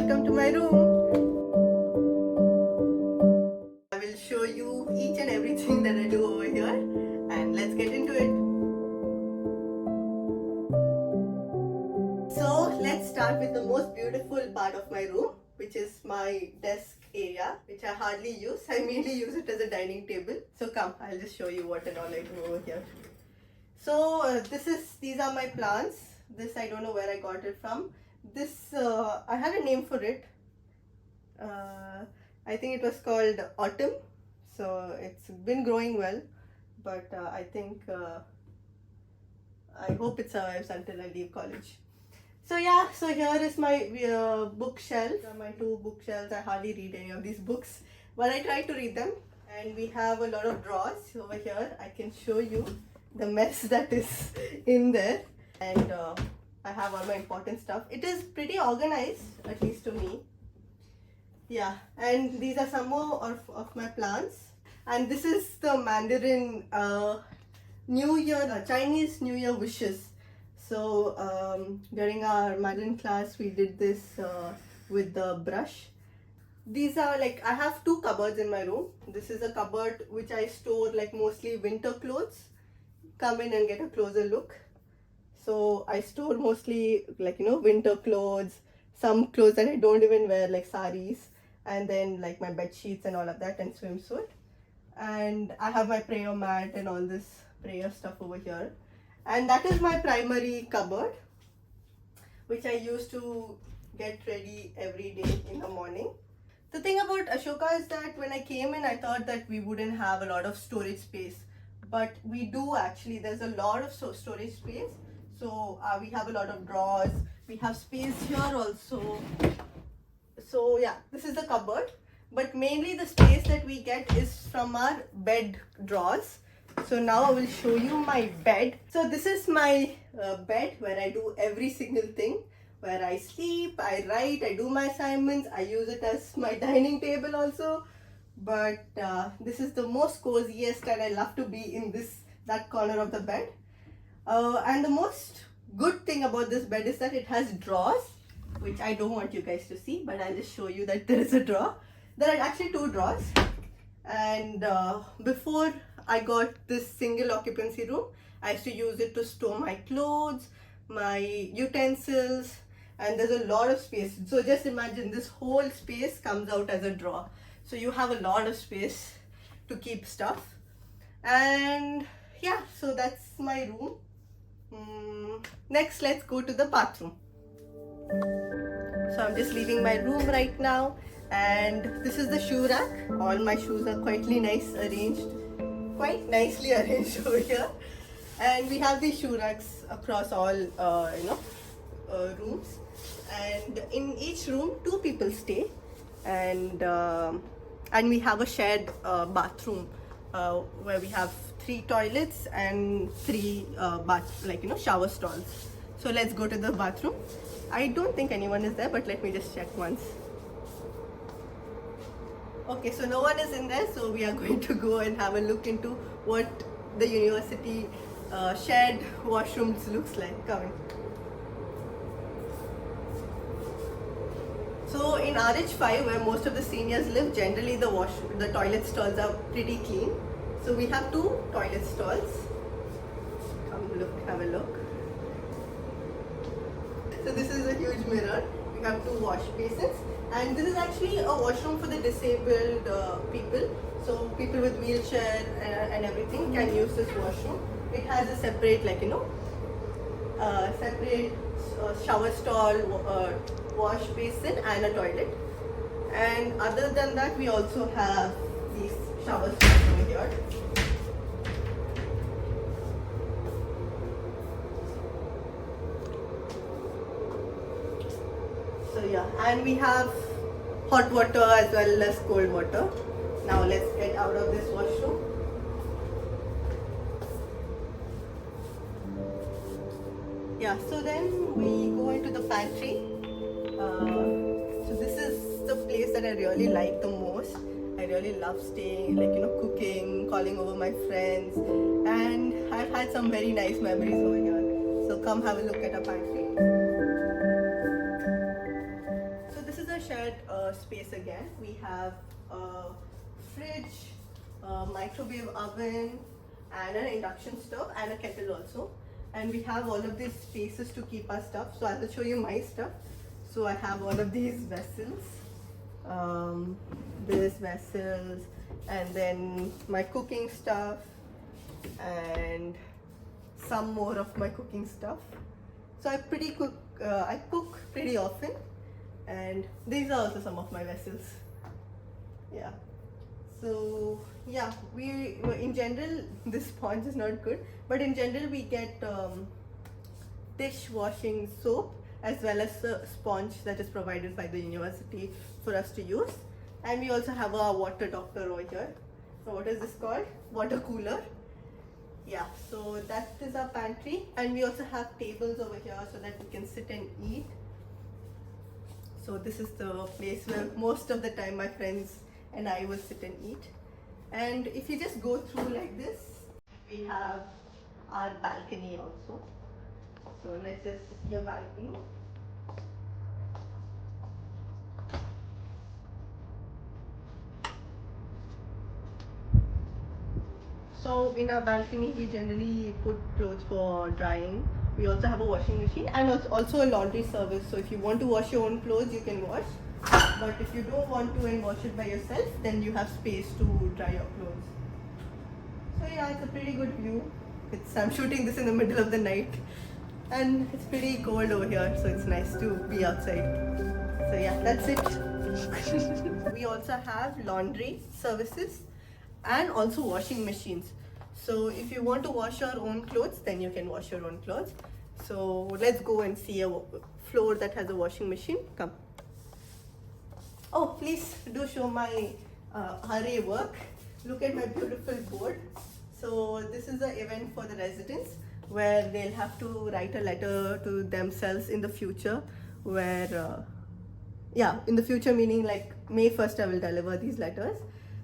welcome to my room. I will show you each and everything that I do over here, and let's get into it. So let's start with the most beautiful part of my room, which is my desk area, which I hardly use. I mainly use it as a dining table. So come, I'll just show you what and all I do over here. So these are my plants. This I don't know where I got it from. This I had a name for it. I think it was called Autumn. So it's been growing well, but I think I hope it survives until I leave college. So yeah, so here is my bookshelf. My two bookshelves. I hardly read any of these books, but I try to read them. And we have a lot of drawers over here. I can show you the mess that is in there. And I have all my important stuff. It is pretty organized, at least to me. Yeah, and these are some more of my plants. And this is the Mandarin New Year, Chinese New Year wishes. So during our Mandarin class, we did this with the brush. These are like, I have two cupboards in my room. This is a cupboard which I store like mostly winter clothes. Come in and get a closer look. So I store mostly like, winter clothes, some clothes that I don't even wear like saris, and then like my bed sheets and all of that, and swimsuit. And I have my prayer mat and all this prayer stuff over here. And that is my primary cupboard, which I use to get ready every day in the morning. The thing about Ashoka is that when I came in, I thought that we wouldn't have a lot of storage space. But we do actually. There's a lot of storage space. So we have a lot of drawers. We have space here also. So yeah, this is the cupboard. But mainly the space that we get is from our bed drawers. So now I will show you my bed. So this is my bed where I do every single thing. Where I sleep, I write, I do my assignments. I use it as my dining table also. But this is the most coziest, and I love to be in that corner of the bed. And the most good thing about this bed is that it has drawers, which I don't want you guys to see, but I'll just show you that there is a drawer. There are actually two drawers. And before I got this single occupancy room, I used to use it to store my clothes, my utensils, and there's a lot of space. So just imagine this whole space comes out as a drawer. So you have a lot of space to keep stuff. And yeah, so that's my room. Next, let's go to the bathroom. So I'm just leaving my room right now. And this is the shoe rack. All my shoes are quite nicely arranged over here. And we have these shoe racks across all, rooms. And in each room, two people stay. And we have a shared bathroom where we have 3 toilets and 3 shower stalls. So let's go to the bathroom. I don't think anyone is there, but let me just check once. Okay, so no one is in there, so we are going to go and have a look into what the university shared washrooms looks like. Coming. So in RH5, where most of the seniors live, generally the toilet stalls are pretty clean. So we have 2 toilet stalls. Come look, have a look. So this is a huge mirror. We have 2 wash basins. And this is actually a washroom for the disabled people. So people with wheelchair and everything can use this washroom. It has a separate, shower stall, wash basin and a toilet. And other than that, we also have these shower stalls over here. So yeah, and we have hot water as well as cold water. Now let's get out of this washroom. Yeah, so then we go into the pantry. So this is the place that I really like the most. I really love staying, cooking, calling over my friends, and I've had some very nice memories over here. So come have a look at our pantry. So this is a space again. We have a fridge, a microwave oven, and an induction stove, and a kettle also. And we have all of these spaces to keep our stuff. So I will show you my stuff. So I have all of these vessels, these vessels, and then my cooking stuff, and some more of my cooking stuff. So I cook pretty often, and these are also some of my vessels. Yeah. So yeah, we in general this sponge is not good, but in general we get dishwashing soap as well as a sponge that is provided by the university for us to use. And we also have a water doctor over here. So what is this called? Water cooler. Yeah, so that is our pantry, and we also have tables over here so that we can sit and eat. So this is the place where most of the time my friends and I will sit and eat. And if you just go through like this, we have our balcony also. So let's just see a balcony. So in our balcony, we generally put clothes for drying. We also have a washing machine and also a laundry service. So if you want to wash your own clothes, you can wash. But if you don't want to and wash it by yourself, then you have space to dry your clothes. So yeah, it's a pretty good view. I'm shooting this in the middle of the night, and it's pretty cold over here, so it's nice to be outside. So yeah, that's it. We also have laundry services and also washing machines. So if you want to wash your own clothes, then you can wash your own clothes. So let's go and see a floor that has a washing machine. Come. Oh, please do show my array work. Look at my beautiful board. So this is an event for the residents where they'll have to write a letter to themselves in the future, where in the future meaning like May 1st I will deliver these letters.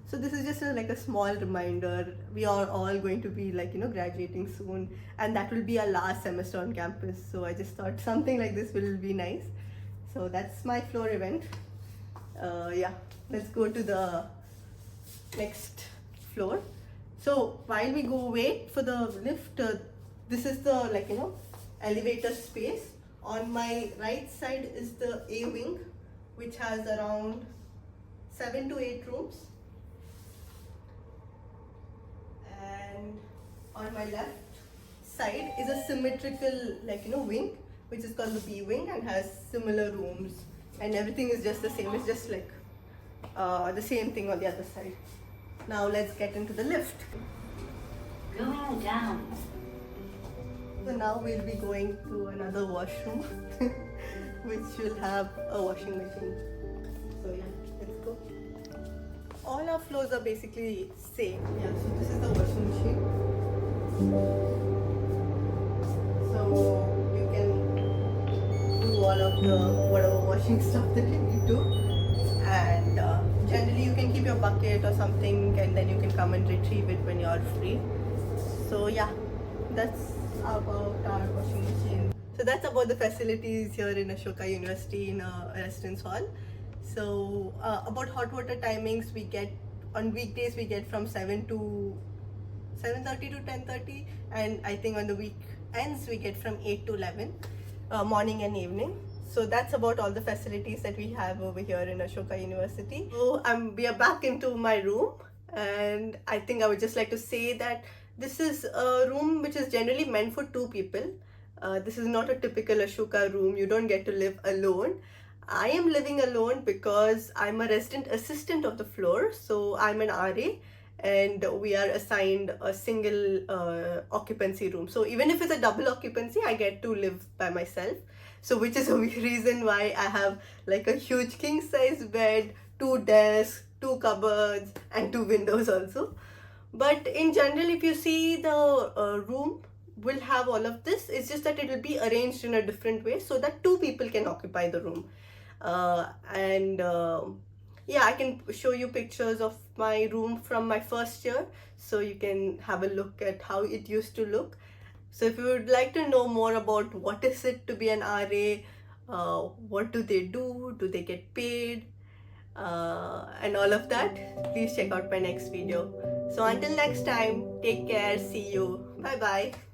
So this is just like a small reminder. We are all going to be graduating soon, and that will be our last semester on campus. So I just thought something like this will be nice. So that's my floor event. Let's go to the next floor. So while we wait for the lift, this is the elevator space. On my right side is the A wing, which has around 7 to 8 rooms. And on my left side is a symmetrical wing, which is called the B wing and has similar rooms, and everything is just the same. It's just like the same thing on the other side. Now let's get into the lift. Going down. So now we'll be going to another washroom which will have a washing machine. So yeah, let's go. All our floors are basically same. Yeah, so this is the washing machine. So you can do all of the whatever washing stuff that you need to. And generally you can keep your bucket or something, and then you can come and retrieve it when you're free. So yeah, that's about our washing machine. So that's about the facilities here in Ashoka University in a residence hall. So about hot water timings, we get on weekdays we get from 7 to 7:30 to 10:30, and I think on the weekends we get from 8 to 11, morning and evening. So that's about all the facilities that we have over here in Ashoka University. So we are back into my room, and I think I would just like to say that this is a room which is generally meant for 2 people. This is not a typical Ashoka room. You don't get to live alone. I am living alone because I'm a resident assistant of the floor. So I'm an RA, and we are assigned a single occupancy room. So even if it's a double occupancy, I get to live by myself. So which is a reason why I have like a huge king size bed, 2 desks, 2 cupboards, and 2 windows also. But in general, if you see the room will have all of this. It's just that it will be arranged in a different way so that 2 people can occupy the room. Yeah, I can show you pictures of my room from my first year, so you can have a look at how it used to look. So if you would like to know more about what is it to be an RA, what do they get paid, and all of that, please check out my next video. So until next time, take care, see you, bye bye.